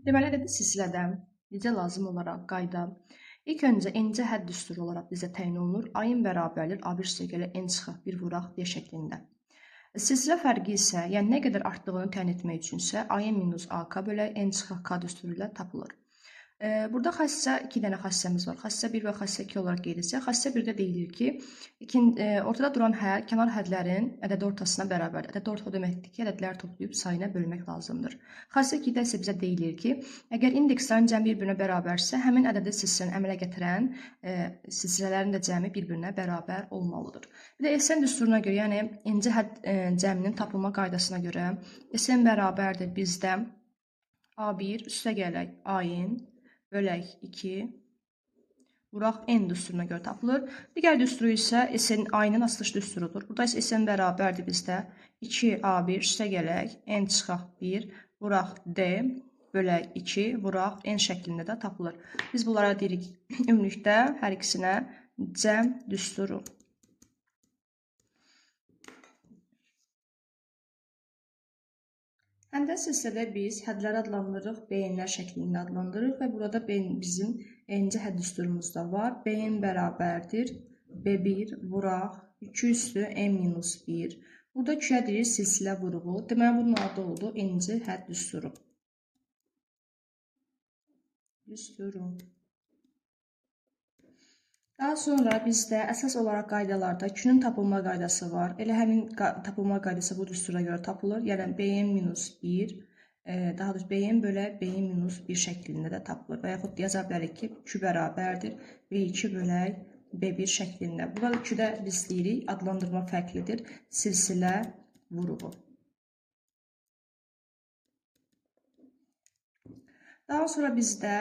Deməli, ədədi silsilədə bizə lazım olaraq qayda ilk öncə incə hədd düsturu olaraq bizə təyin olunur. A-ın bərabərdir A1 + n çıxaq 1 vuraq D şəklində. Silsilə fərqi isə, yəni nə qədər artdığını təyin etmək üçünsə, A-n - AK bölək n çıxaq K düsturu ilə tapılır. Burada xassə 2 dənə xassəmiz var. Xassə 1 və xassə 2 olaraq qeyd xassə 1-də deyilir ki, ortada duran hədd kənar həddlərin ədədi ortasına bərabərdir. Ədədi orta o deməkdir ki, ədədləri toplayıb sayına bölmək lazımdır. Xassə 2-də isə bizə deyilir ki, əgər indekslərin cəmi bir-birinə bərabərsə, həmin ədədi silsiləni əmələ gətirən silsilələrin də cəmi bir-birinə bərabər olmalıdır. Bir də SN düsturuna görə, yəni incə hədd cəminin tapılma qaydasına görə SN bərabərdir bizdə A1 üstə gələk A-in bölək 2 vuraq n düsturuna görə tapılır. Digər düsturu isə A-nin açılış düsturudur. Burada isə SN bərabərdir bizdə 2A1 üstə gələk n çıxaq 1 vuraq D bölək 2 vuraq n şəklində də tapılır. Biz bunlara deyirik ümumilikdə hər ikisinə cəm düsturu. Həndə silsilədə biz hədləri adlandırırıq, BN-lər şəklində adlandırırıq və burada bizim incə hədd düsturumuz da var. BN bərabərdir B1 vuraq 2 üstü n-1. Burada küyə deyilir silsilə vuruğu. Deməli, bunun adı oldu incə hədd düsturu. Daha sonra bizdə əsas olaraq qaydalarda küünün tapılma qaydası var. Elə həmin tapılma qaydası bu düstura görə tapılır. Yəni BN-1, daha doğrusu BN bölək BN-1 şəklində də tapılır. Və yaxud yaza bilərik ki, Q bərabərdir B2 bölək B1 şəklində. Burada Q-də biz deyirik, adlandırma fərqlidir. Silsilə vuruğu. Daha sonra bizdə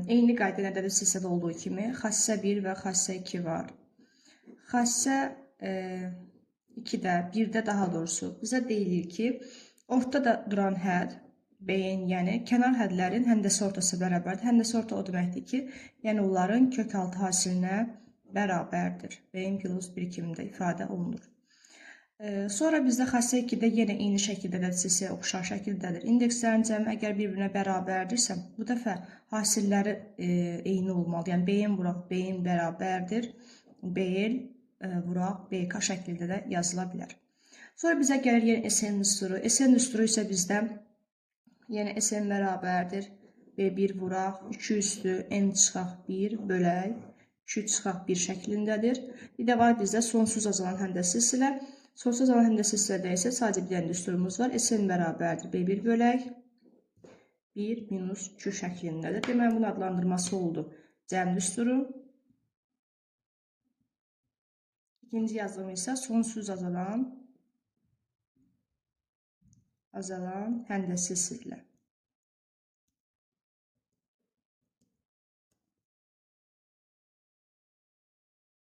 eyni qayda ədədi silsilədə olduğu kimi xassə 1 və xassə 2 var. Xassə 2-də, 1-də daha doğrusu bizə deyilir ki, ortada duran hədd BN, yəni kənar həddlərin həndəsi ortası bərabərdir. Həndəsi orta o deməkdir ki, yəni onların kök altı hasilinə bərabərdir. BN + 1 kimi də ifadə olunur. Sonra bizdə xassə 2-də yenə eyni şəkildə də silsilə oxşar şəkildədir. İndekslərin cəmi əgər bir-birinə bərabərdirsə, bu dəfə hasilləri eyni olmalı. Yəni BN vuraq BN bərabərdir. BL vuraq BK şəklində də yazıla bilər. Sonra bizə gəlir yenə SN düsturu. SN düsturu isə bizdə yenə SN bərabərdir B1 vuraq 2 üstü n çıxaq 1 bölək 2 çıxaq 1 şəklindədir. Bir də var bizdə sonsuz azalan həndəsi silsilə. Sonsuz azalan həndəsi silsilədə isə sadəcə bir dənə düsturumuz var. SN bərabərdir B1 bölək 1 minus Q şəklindədir. Deməli, bunun adlandırması oldu cəm düsturu. İkinci yazılımı isə sonsuz azalan həndəsi silsilə.